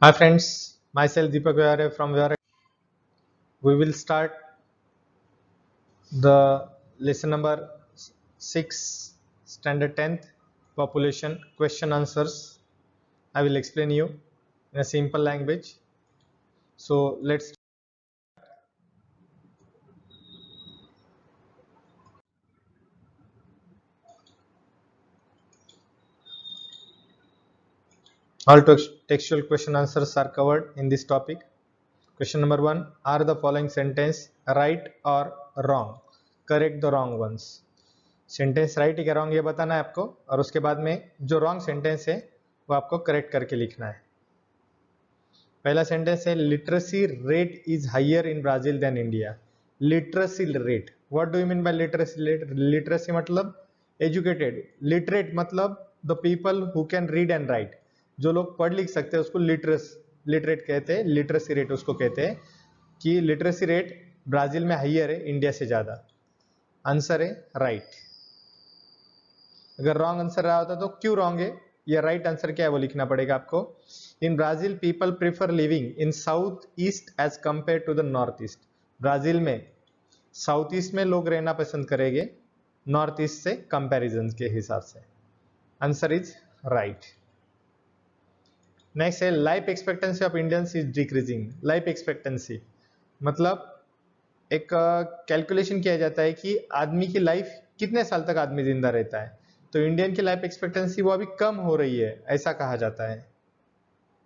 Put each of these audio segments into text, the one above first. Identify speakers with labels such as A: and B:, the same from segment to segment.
A: Hi friends, myself Deepak Vyare from Vyare. We will start the lesson number 6, standard 10th, population question answers. I will explain you in a simple language. So let's all textual question answers are covered in this topic. Question number 1, are the following sentence right or wrong? Correct the wrong ones. Sentence right है क्या wrong ये बताना है आपको, और उसके बाद में जो रॉन्ग सेंटेंस है वो आपको करेक्ट करके लिखना है. पहला सेंटेंस है literacy rate is higher in Brazil than India. Literacy rate, what do you mean by literacy rate? Literacy मतलब एजुकेटेड, लिटरेट मतलब the people who can read and write. जो लोग पढ़ लिख सकते हैं उसको लिटरेट कहते हैं. लिटरेसी रेट उसको कहते हैं कि लिटरेसी रेट ब्राजील में हायर है इंडिया से ज्यादा. आंसर है राइट. अगर रॉन्ग आंसर रहा होता तो क्यों रॉन्ग है या राइट आंसर क्या है वो लिखना पड़ेगा आपको. In Brazil people prefer living in south east as compare to the north east. Brazil में साउथ ईस्ट में लोग रहना पसंद करेंगे नॉर्थ ईस्ट से कंपैरिजन के हिसाब से. Answer is right. नेक्स्ट है life expectancy of Indians is decreasing. Life expectancy मतलब एक कैलकुलेशन किया जाता है कि आदमी की लाइफ कितने साल तक आदमी जिंदा रहता है. तो इंडियन की लाइफ एक्सपेक्टेंसी वो अभी कम हो रही है ऐसा कहा जाता है.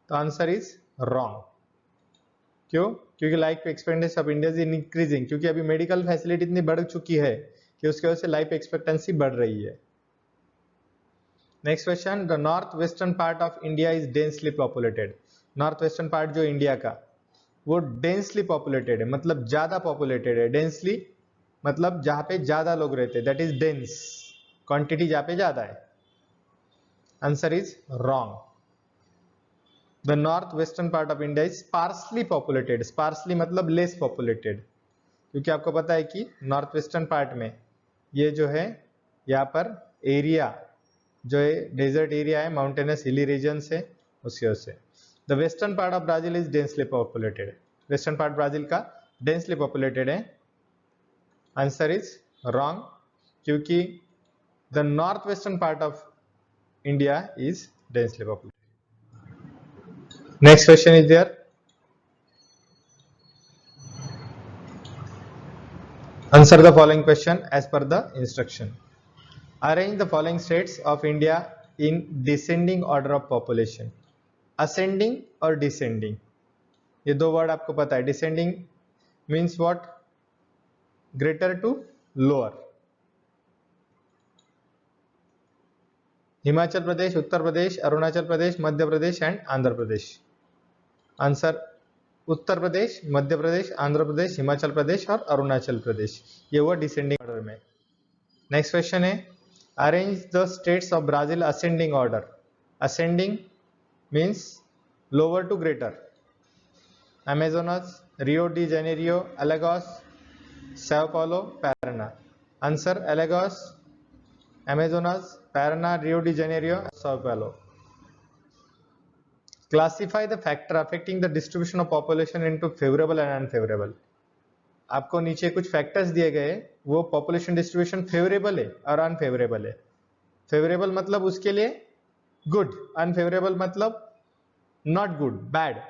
A: तो आंसर इज रॉन्ग. क्यों? क्योंकि life expectancy of India is increasing, क्योंकि अभी मेडिकल फैसिलिटी इतनी बढ़ चुकी है कि उसकी वजह से लाइफ एक्सपेक्टेंसी बढ़ रही है. Next question, the north western part of India is densely populated. North western part जो इंडिया का वो डेंसली पॉपुलेटेड है, मतलब ज्यादा पॉपुलेटेड है. डेंसली मतलब जहां पे ज्यादा लोग रहते हैं, दैट इज डेंस. क्वांटिटी जहां पे ज्यादा है. Answer is wrong. The north western part of India is sparsely populated. Sparsely मतलब लेस पॉपुलेटेड, क्योंकि आपको पता है कि नॉर्थ वेस्टर्न पार्ट में ये जो है यहाँ पर एरिया जो है डेजर्ट एरिया है, माउंटेनस हिली रीजन है, उसकी वजह से. The western part of Brazil is densely populated. Western part Brazil का डेंसली पॉपुलेटेड है. आंसर इज रॉन्ग, क्योंकि the north western part of India is densely populated. Next question is there. Answer the following question as per the instruction. Arrange the following states of India in descending order of population. Ascending or descending? ये दो word आपको पता है. Descending means what? Greater to lower. Himachal Pradesh, Uttar Pradesh, Arunachal Pradesh, Madhya Pradesh and Andhra Pradesh. Answer Uttar Pradesh, Madhya Pradesh, Andhra Pradesh, Himachal Pradesh और अरुणाचल प्रदेश. ये हुआ descending order में. Next question है, arrange the states of Brazil ascending order. Ascending means lower to greater. Amazonas, Rio de Janeiro, Alagoas, sao paulo, Parana. Answer Alagoas, Amazonas, Parana, Rio de Janeiro, sao paulo. Classify the factor affecting the distribution of population into favorable and unfavorable. आपको नीचे कुछ factors दिए गए, वो population distribution favourable है और unfavourable है. Favourable मतलब उसके लिए गुड, अनफेवरेबल मतलब नॉट गुड, बैड.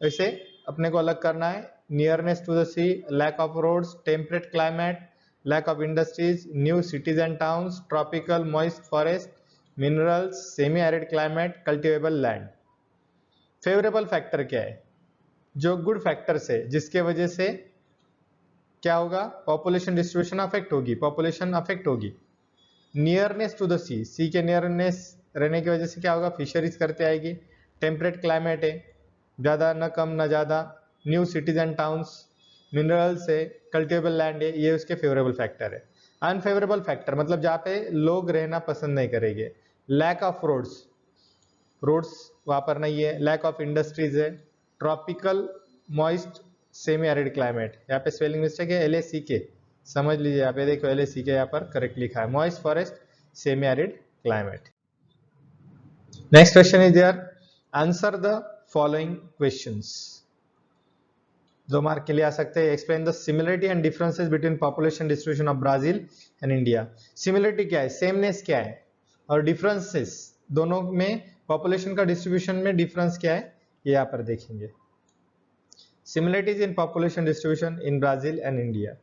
A: ऐसे अपने को अलग करना है. Nearness to the sea, lack of roads, temperate climate, lack of industries, new cities and towns, tropical moist forest, minerals, semi arid climate, cultivable land. Favourable factor क्या है? जो गुड फैक्टर्स है जिसके वजह से क्या होगा? पॉपुलेशन डिस्ट्रीब्यूशन अफेक्ट होगी, पॉपुलेशन अफेक्ट होगी. नियरनेस टू द सी, सी के नियरनेस रहने की वजह से क्या होगा? फिशरीज करते आएगी. टेम्परेट क्लाइमेट है, ज्यादा न कम न ज्यादा. New cities and towns, minerals है, कल्टिवेबल लैंड है, ये उसके फेवरेबल फैक्टर है. अनफेवरेबल फैक्टर मतलब जहाँ पे लोग रहना पसंद नहीं करेंगे. लैक ऑफ रोड्स, रोड्स वहां पर नहीं है. लैक ऑफ इंडस्ट्रीज है. Tropical moist semi arid climate, यहाँ पे स्पेलिंग मिस्टेक है, LACK समझ लीजिए. यहाँ पे देखो LACK यहाँ पर करेक्ट लिखा है. Moist forest, semi arid climate. Next question is there, answer the following questions. जो मार्क के लिए आ सकते हैं, explain the similarity and differences between population distribution of Brazil and India. Similarity क्या है, सेमनेस क्या है, और डिफरेंसेस दोनों में पॉपुलेशन का डिस्ट्रीब्यूशन में डिफरेंस क्या है, ये यहाँ पर देखेंगे। Similarities in population distribution in Brazil and India.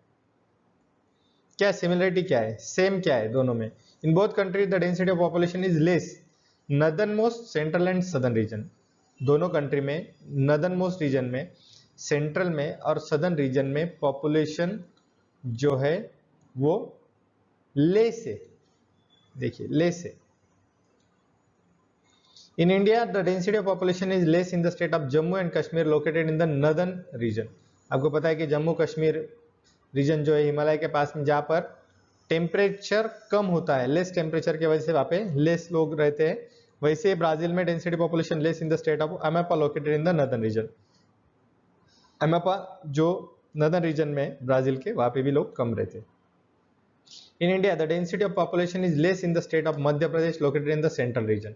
A: क्या सिमिलरिटी क्या है, सेम क्या है दोनों में। In both countries the density of population is less northern most central and southern reason. दोनों कंट्री में नॉर्दर्न मोस्ट रीजन में, सेंट्रल में और सदर्न रीजन में पॉपुलेशन जो है वो लेस है। देखिए लेस है। In India, the density of population is less in the state of Jammu and Kashmir located in the northern region. आपको पता है कि जम्मू कश्मीर रीजन जो है हिमालय के पास में, जहाँ पर टेम्परेचर कम होता है, लेस टेम्परेचर की वजह से वहाँ पे लेस लोग रहते हैं। वैसे ब्राजील में density population less in the state of Amapa located in the northern region. Amapa जो नॉर्दर्न रीजन में ब्राजील के, वहाँ पे भी लोग कम रहते हैं। In India, the density of population is less in the state of Madhya Pradesh located in the central region.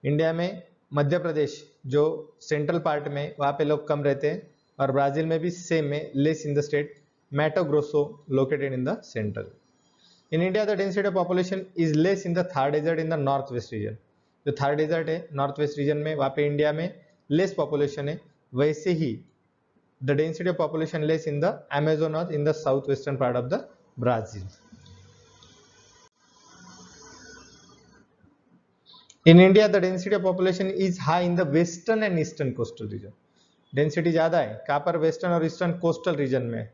A: India में मध्य प्रदेश जो सेंट्रल पार्ट में, वहाँ पे लोग कम रहते हैं, और ब्राजील में भी सेम है, less in the state Mato Grosso located in the central. In India the density of population is less in the Thar desert in the north west region. जो थार डेजर्ट है नॉर्थ वेस्ट रीजन में, वहाँ पे India में less population है। वैसे ही the density of population less in the Amazon in the south western part of the Brazil. In India, the density of population is high in the western and eastern coastal region. Density ज्यादा है कहाँ पर, western और eastern coastal region में।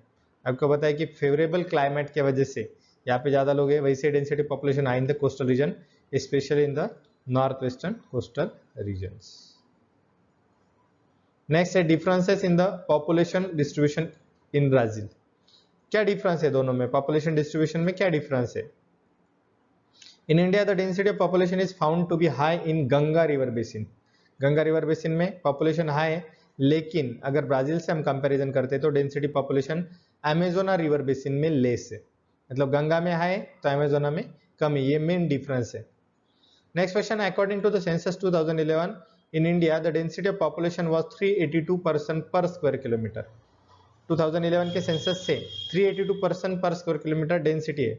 A: आपको पता है कि फेवरेबल क्लाइमेट की वजह से यहाँ पे ज्यादा लोग हैं, वैसे density population high in the coastal region, specially in the north western coastal regions. Next है differences in the population distribution in Brazil. क्या डिफरेंस है दोनों में, पॉपुलेशन डिस्ट्रीब्यूशन में क्या डिफरेंस है। In India, the density of population is found to be high in Ganga River Basin. Ganga river basin में population high है, लेकिन अगर ब्राजील से हम कंपैरिजन करते हैं तो डेंसिटी पॉपुलेशन अमेजोना रिवर बेसिन में लेस है। मतलब गंगा में हाई तो अमेजोना में कम है, ये मेन डिफरेंस है। Next question, according to the census 2011 in India the density of population was 382 person per square kilometre. 2011 के सेंसस से 382 person per square kilometre density है।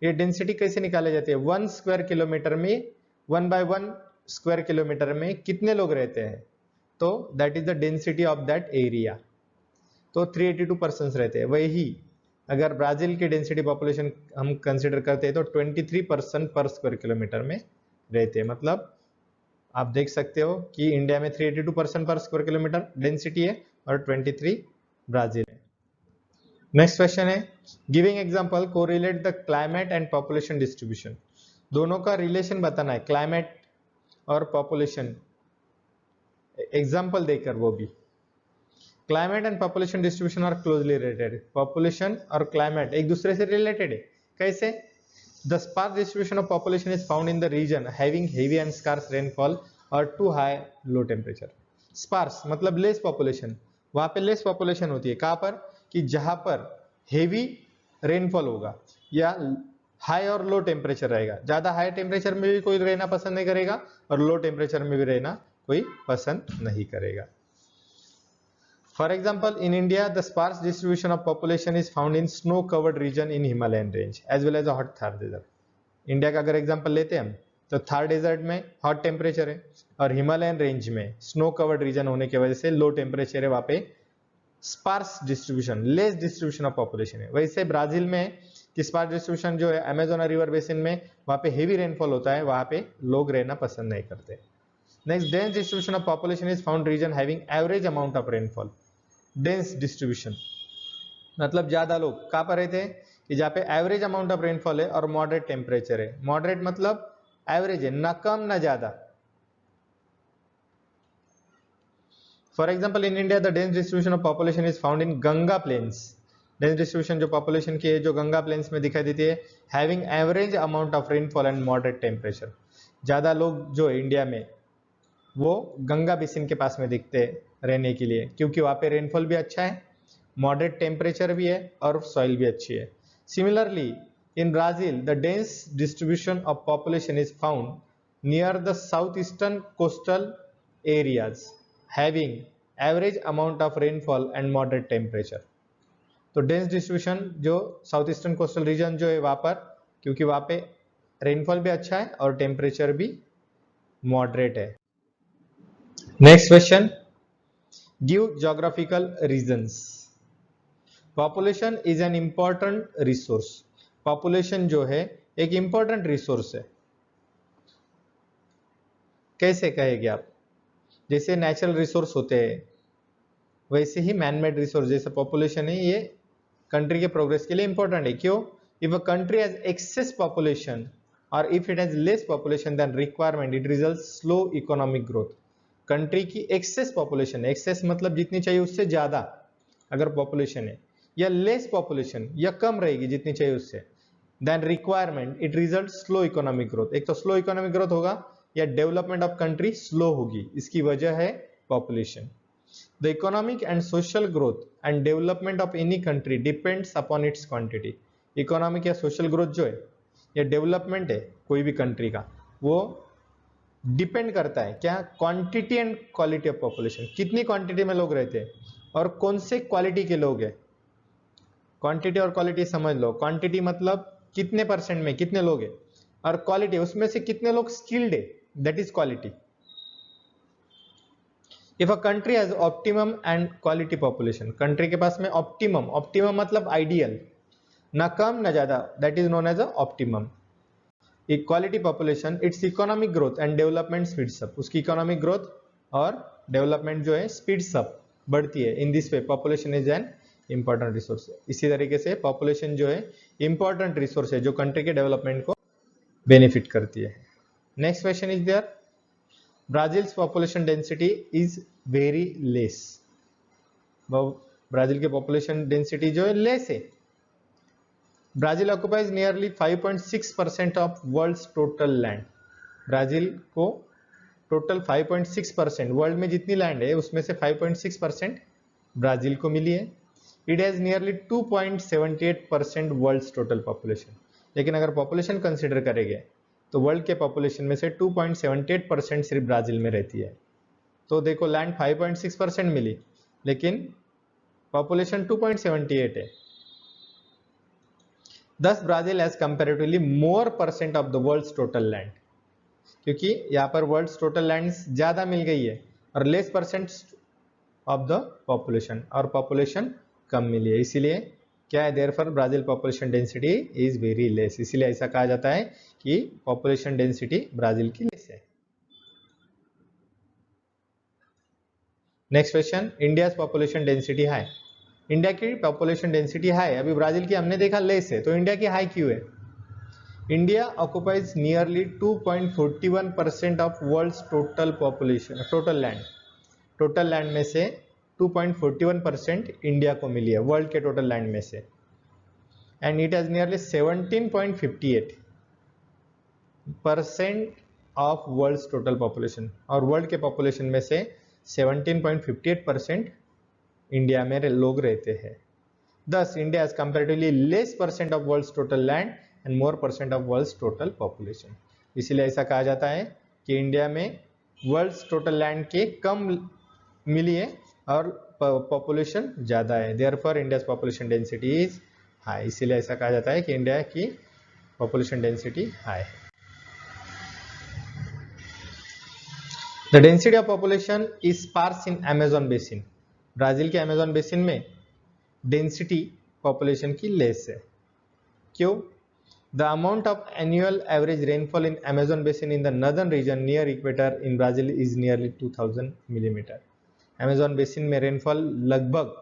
A: ये डेंसिटी कैसे निकाले जाते हैं, 1 स्क्वायर किलोमीटर में, 1 बाय 1 स्क्वायर किलोमीटर में कितने लोग रहते हैं, तो that is the density of that area. तो 382 पर्सन रहते हैं। वही अगर ब्राजील की डेंसिटी पॉपुलेशन हम कंसिडर करते हैं तो 23 पर्सन पर स्क्वायर किलोमीटर में रहते हैं। मतलब आप देख सकते हो कि इंडिया में 382 person per square kilometre density है और 23 ब्राजील है। नेक्स्ट क्वेश्चन है, giving example correlate the climate and population distribution. दोनों का रिलेशन बताना है, क्लाइमेट और पॉपुलेशन, एग्जांपल देकर वो भी। Climate and population distribution are closely related. Population और क्लाइमेट एक दूसरे से रिलेटेड है। कैसे? The sparse distribution of population is found in the region having heavy and scarce rainfall और too high low temperature. Sparse मतलब लेस पॉपुलेशन, वहां पे लेस पॉपुलेशन होती है। कहां पर? कि जहां पर हेवी रेनफॉल होगा या हाई और लो टेम्परेचर रहेगा। ज्यादा हाई टेम्परेचर में भी कोई रहना पसंद नहीं करेगा और लो टेम्परेचर में भी रहना कोई पसंद नहीं करेगा। For example, in India the sparse distribution of population is found in snow covered region in Himalayan range as well as hot Thar desert. India का अगर एग्जाम्पल लेते हैं हम तो थार डेजर्ट में हॉट टेम्परेचर है और हिमालयन रेंज में स्नो कवर्ड रीजन होने की वजह से लो टेम्परेचर है, वहां पे sparse distribution, less distribution of population है। वैसे ब्राजील में कि स्पार्स डिस्ट्रीब्यूशन जो है अमेजोना रिवर बेसिन में, वहां पे हेवी रेनफॉल होता है, वहां पे लोग रहना पसंद नहीं करते। Next, dense distribution of population is found region having average amount of rainfall. Dense distribution मतलब ज्यादा लोग कहां पर रहते हैं कि जहां पे एवरेज अमाउंट ऑफ रेनफॉल है और मॉडरेट टेम्परेचर है। मॉडरेट मतलब एवरेज है, ना कम ना ज्यादा। For example, in India, the dense distribution of population is found in Ganga plains. Dense distribution जो population की है, जो गंगा plains में दिखाई देती है, having average amount of rainfall and moderate temperature. ज्यादा लोग जो इंडिया में वो गंगा बेसिन के पास में दिखते हैं रहने के लिए, क्योंकि वहाँ पे रेनफॉल भी अच्छा है, मॉडरेट टेम्परेचर भी है और सॉइल भी अच्छी है। Similarly, in Brazil, the dense distribution of population is found near the southeastern coastal areas having average amount of rainfall and moderate temperature. तो डेंस डिस्ट्रीब्यूशन जो साउथ ईस्टर्न कोस्टल रीजन जो है वहां पर, क्योंकि वहां पे रेनफॉल भी अच्छा है और टेम्परेचर भी मॉडरेट है. Next question, give geographical reasons. Population is an important resource. Population जो है एक इंपॉर्टेंट रिसोर्स है. कैसे कहेंगे आप? जैसे नेचुरल रिसोर्स होते हैं वैसे ही मैनमेड रिसोर्स जैसे पॉपुलेशन है, ये कंट्री के प्रोग्रेस के लिए इंपॉर्टेंट है. क्यों? If a country has excess population और if it has less population then requirement, it results slow economic growth. Country की एक्सेस पॉपुलेशन, एक्सेस मतलब जितनी चाहिए उससे ज्यादा अगर पॉपुलेशन है, या लेस पॉपुलेशन या कम रहेगी जितनी चाहिए उससे, than requirement it result slow economic growth. एक तो स्लो इकोनॉमिक ग्रोथ होगा या डेवलपमेंट ऑफ कंट्री स्लो होगी. इसकी वजह है population. The economic and social growth and development of any country depends upon its quantity. Economic या social growth जो है या development है कोई भी country का, वो depend करता है क्या? Quantity and quality of population. कितनी quantity में लोग रहते हैं और कौन से quality के लोग हैं. Quantity और quality समझ लो. Quantity मतलब कितने परसेंट में कितने लोग हैं, और quality उसमें से कितने लोग skilled है, that is quality. If a country has optimum and quality population, country के पास में optimum, optimum मतलब ideal, ना कम ना ज्यादा, that is known as a optimum. Equality population, its economic growth and development speeds up. उसकी economic growth और development जो है speeds up, बढ़ती है. In this way, population is an important resource. इसी तरीके से population जो है important resource है जो country के development को benefit करती है. Next question is there. Brazil's population density is very less. Brazil के population density जो है less है. Brazil occupies nearly 5.6% of world's total land. Brazil को टोटल 5.6%, वर्ल्ड में जितनी लैंड है उसमें से 5.6% ब्राजील को मिली है. It has nearly 2.78% world's total population. लेकिन अगर पॉपुलेशन कंसिडर करेंगे तो वर्ल्ड के पॉपुलेशन में से 2.78% सिर्फ ब्राजील में रहती है. तो देखो लैंड 5.6% मिली लेकिन पॉपुलेशन 2.78 है. Thus Brazil has comparatively more percent of the world's total land. क्योंकि यहाँ पर वर्ल्ड्स टोटल लैंड ज्यादा मिल गई है और less percent of the population, और पॉपुलेशन कम मिली है. इसीलिए क्या है, therefore Brazil population density is very less. इसीलिए ऐसा कहा जाता है कि पॉपुलेशन डेंसिटी ब्राजील की लेस है. Next question, India population density high. India की पॉपुलेशन डेंसिटी हाई, अभी ब्राजील की हमने देखा लेस है, तो इंडिया की हाई क्यों है? India occupies nearly 2.41% of world's total population, total land. Total land में से 2.41% इंडिया को मिली है वर्ल्ड के टोटल लैंड में से. And it has nearly 17.58% of world's total population, और वर्ल्ड के पॉपुलेशन में से 17.58% इंडिया में लोग रहते हैं. Thus, India has comparatively less percent of world's total land and more percent of world's total population. इसीलिए ऐसा कहा जाता है कि इंडिया में वर्ल्ड्स टोटल लैंड के कम मिली है और पॉपुलेशन ज्यादा है. Therefore, India's population density is high. इसीलिए ऐसा कहा जाता है कि इंडिया की पॉपुलेशन डेंसिटी हाई है. The density of population is sparse in Amazon basin. Brazil के अमेजन बेसिन में डेंसिटी पॉपुलेशन की लेस है. क्यों? The amount of annual average rainfall in Amazon basin in the northern reason near equator in Brazil is nearly 2000 millimetre. Amazon basin में rainfall लगभग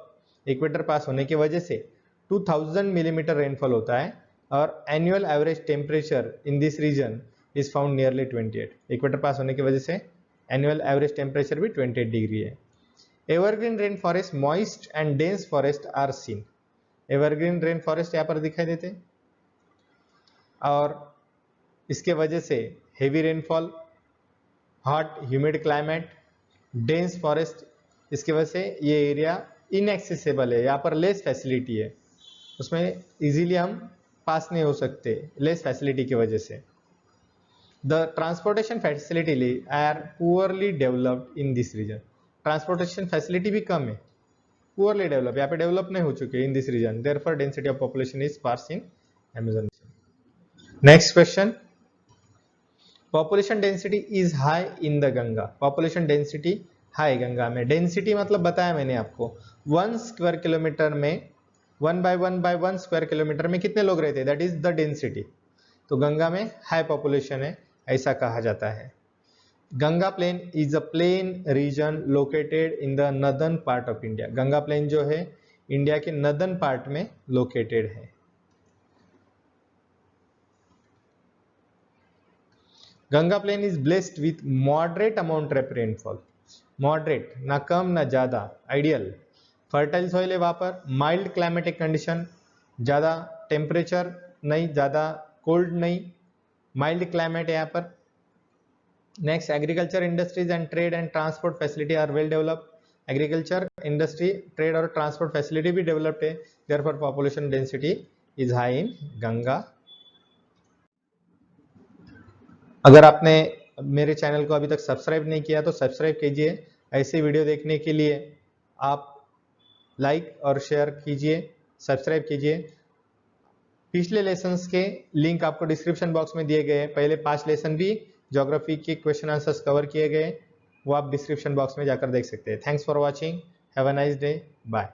A: equator पास होने की वजह से 2000 मिलीमीटर रेनफॉल होता है, और annual average temperature in this region is found nearly 28. Equator पास होने की वजह से एनुअल एवरेज टेम्परेचर भी 28 डिग्री है. Evergreen rain forest, moist and dense forest are seen. Evergreen rain forest यहाँ पर दिखाई देते हैं, और इसके वजह से heavy rainfall, hot humid climate, dense forest, इसके वजह से ये एरिया इनएक्सेसिबल है. यहाँ पर लेस फैसिलिटी है, उसमें इजीली हम पास नहीं हो सकते लेस फैसिलिटी की वजह से. The transportation facility are poorly developed in this region. Transportation facility भी कम है, poorly developed, यहाँ पे develop नहीं हो चुके in this region. Therefore, density of population is sparse in Amazon. Next question. Population density is high in the Ganga. Population density high Ganga में. Density मतलब बताया मैंने आपको, 1 स्क्वायर किलोमीटर में 1 by 1 by 1 स्क्वायर किलोमीटर में कितने लोग रहते हैं, दैट इज द डेंसिटी. तो गंगा में हाई पॉपुलेशन है, ऐसा कहा जाता है. Ganga plain is a plain region located in the northern part of India. Ganga plain जो है इंडिया के नदर्न पार्ट में लोकेटेड है. Ganga plain is blessed with moderate amount of rainfall. Moderate, ना कम ना ज्यादा, आइडियल. फर्टाइल सॉइल है वहां पर. माइल्ड क्लाइमेटिक कंडीशन, ज्यादा टेम्परेचर नहीं, ज्यादा कोल्ड नहीं, माइल्ड क्लाइमेट है यहाँ पर. Next, agriculture industries and trade and transport facility are well developed. Agriculture, industry, trade और ट्रांसपोर्ट फैसिलिटी भी डेवलप्ड है. Therefore population density is high in Ganga. अगर आपने मेरे चैनल को अभी तक सब्सक्राइब नहीं किया तो सब्सक्राइब कीजिए. ऐसे वीडियो देखने के लिए आप लाइक और शेयर कीजिए, सब्सक्राइब कीजिए. पिछले लेसन्स के लिंक आपको डिस्क्रिप्शन बॉक्स में दिए गए हैं. पहले 5 लेसन भी ज्योग्राफी के क्वेश्चन आंसर्स कवर किए गए, वो आप डिस्क्रिप्शन बॉक्स में जाकर देख सकते हैं. Thanks for watching. Have a nice day. Bye.